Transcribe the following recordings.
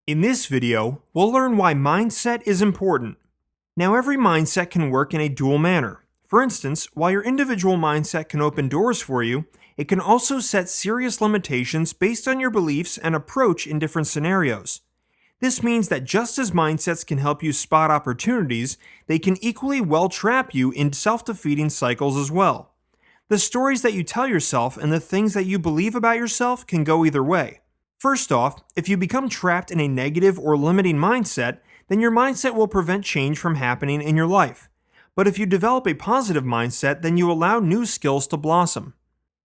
In this video, we'll learn why mindset is important. Now, every mindset can work in a dual manner. For instance, while your individual mindset can open doors for you, it can also set serious limitations based on your beliefs and approach in different scenarios. This means that just as mindsets can help you spot opportunities, they can equally well trap you in self-defeating cycles as well. The stories that you tell yourself and the things that you believe about yourself can go either way. First off, if you become trapped in a negative or limiting mindset, then your mindset will prevent change from happening in your life. But if you develop a positive mindset, then you allow new skills to blossom.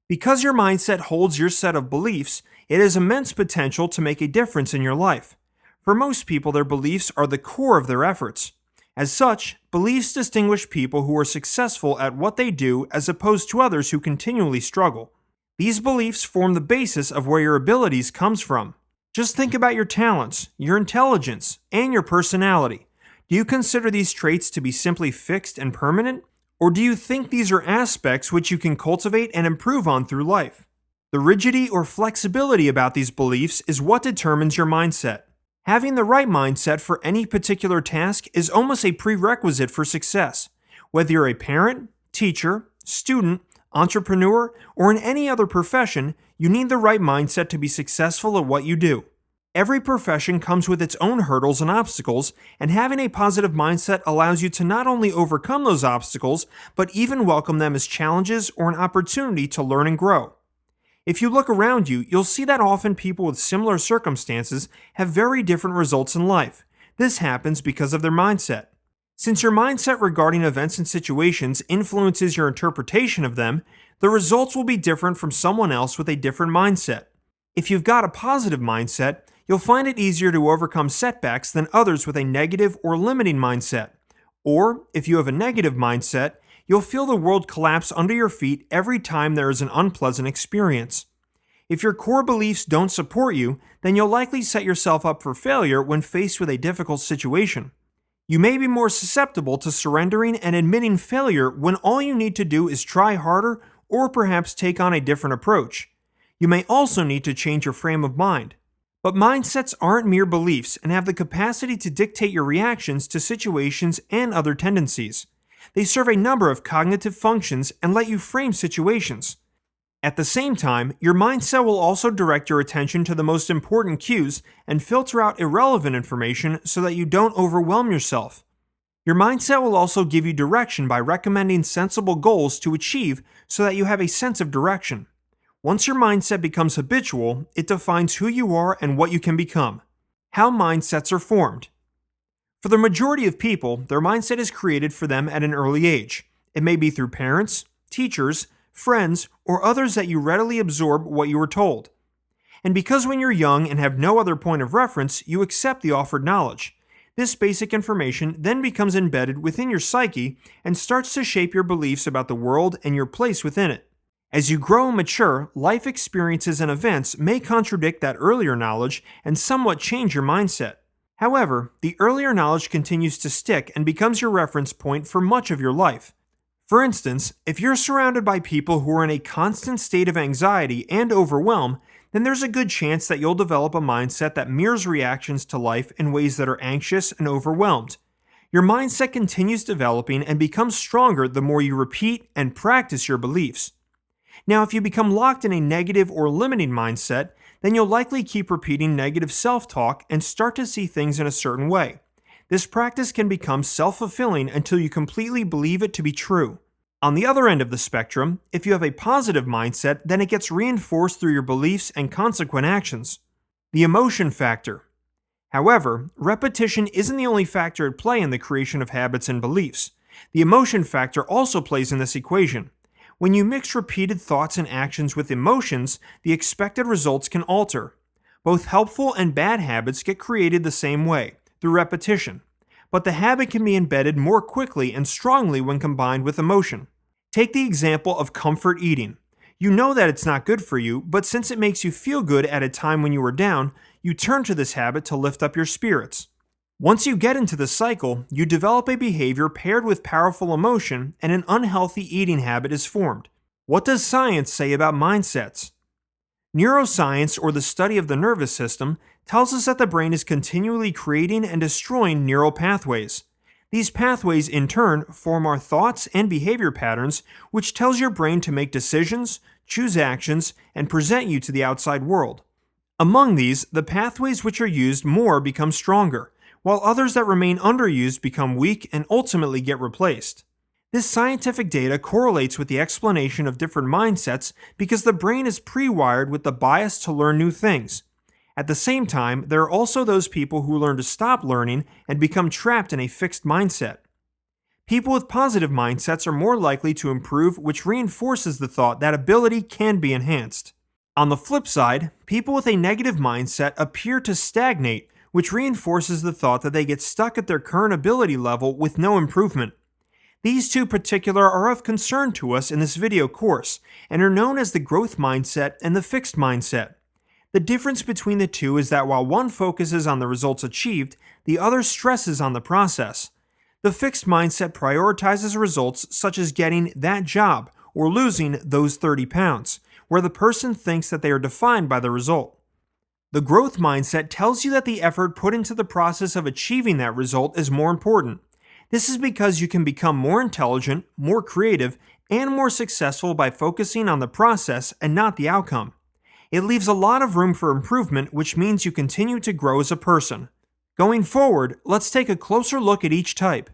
Because your mindset holds your set of beliefs, it has immense potential to make a difference in your life. For most people, their beliefs are the core of their efforts. As such, beliefs distinguish people who are successful at what they do as opposed to others who continually struggle. These beliefs form the basis of where your abilities comes from. Just think about your talents, your intelligence, and your personality. Do you consider these traits to be simply fixed and permanent? Or do you think these are aspects which you can cultivate and improve on through life? The rigidity or flexibility about these beliefs is what determines your mindset. Having the right mindset for any particular task is almost a prerequisite for success. Whether you're a parent, teacher, student, entrepreneur, or in any other profession, you need the right mindset to be successful at what you do. Every profession comes with its own hurdles and obstacles, and having a positive mindset allows you to not only overcome those obstacles, but even welcome them as challenges or an opportunity to learn and grow. If you look around you, you'll see that often people with similar circumstances have very different results in life. This happens because of their mindset. Since your mindset regarding events and situations influences your interpretation of them, the results will be different from someone else with a different mindset. If you've got a positive mindset, you'll find it easier to overcome setbacks than others with a negative or limiting mindset. Or, if you have a negative mindset, you'll feel the world collapse under your feet every time there is an unpleasant experience. If your core beliefs don't support you, then you'll likely set yourself up for failure when faced with a difficult situation. You may be more susceptible to surrendering and admitting failure when all you need to do is try harder or perhaps take on a different approach. You may also need to change your frame of mind. But mindsets aren't mere beliefs and have the capacity to dictate your reactions to situations and other tendencies. They serve a number of cognitive functions and let you frame situations. At the same time, your mindset will also direct your attention to the most important cues and filter out irrelevant information so that you don't overwhelm yourself. Your mindset will also give you direction by recommending sensible goals to achieve so that you have a sense of direction. Once your mindset becomes habitual, it defines who you are and what you can become. How mindsets are formed. For the majority of people, their mindset is created for them at an early age. It may be through parents, teachers, friends, or others that you readily absorb what you were told. And because when you're young and have no other point of reference, you accept the offered knowledge. This basic information then becomes embedded within your psyche and starts to shape your beliefs about the world and your place within it. As you grow and mature, life experiences and events may contradict that earlier knowledge and somewhat change your mindset. However, the earlier knowledge continues to stick and becomes your reference point for much of your life. For instance, if you're surrounded by people who are in a constant state of anxiety and overwhelm, then there's a good chance that you'll develop a mindset that mirrors reactions to life in ways that are anxious and overwhelmed. Your mindset continues developing and becomes stronger the more you repeat and practice your beliefs. Now, if you become locked in a negative or limiting mindset, then you'll likely keep repeating negative self-talk and start to see things in a certain way. This practice can become self-fulfilling until you completely believe it to be true. On the other end of the spectrum, if you have a positive mindset, then it gets reinforced through your beliefs and consequent actions. The emotion factor. However, repetition isn't the only factor at play in the creation of habits and beliefs. The emotion factor also plays in this equation. When you mix repeated thoughts and actions with emotions, the expected results can alter. Both helpful and bad habits get created the same way, through repetition. But the habit can be embedded more quickly and strongly when combined with emotion. Take the example of comfort eating. You know that it's not good for you, but since it makes you feel good at a time when you are down, you turn to this habit to lift up your spirits. Once you get into the cycle, you develop a behavior paired with powerful emotion, and an unhealthy eating habit is formed. What does science say about mindsets? Neuroscience, or the study of the nervous system, tells us that the brain is continually creating and destroying neural pathways. These pathways, in turn, form our thoughts and behavior patterns, which tells your brain to make decisions, choose actions, and present you to the outside world. Among these, the pathways which are used more become stronger, while others that remain underused become weak and ultimately get replaced. This scientific data correlates with the explanation of different mindsets because the brain is pre-wired with the bias to learn new things. At the same time, there are also those people who learn to stop learning and become trapped in a fixed mindset. People with positive mindsets are more likely to improve, which reinforces the thought that ability can be enhanced. On the flip side, people with a negative mindset appear to stagnate, which reinforces the thought that they get stuck at their current ability level with no improvement. These two particular are of concern to us in this video course, and are known as the growth mindset and the fixed mindset. The difference between the two is that while one focuses on the results achieved, the other stresses on the process. The fixed mindset prioritizes results such as getting that job or losing those 30 pounds, where the person thinks that they are defined by the result. The growth mindset tells you that the effort put into the process of achieving that result is more important. This is because you can become more intelligent, more creative, and more successful by focusing on the process and not the outcome. It leaves a lot of room for improvement, which means you continue to grow as a person. Going forward, let's take a closer look at each type.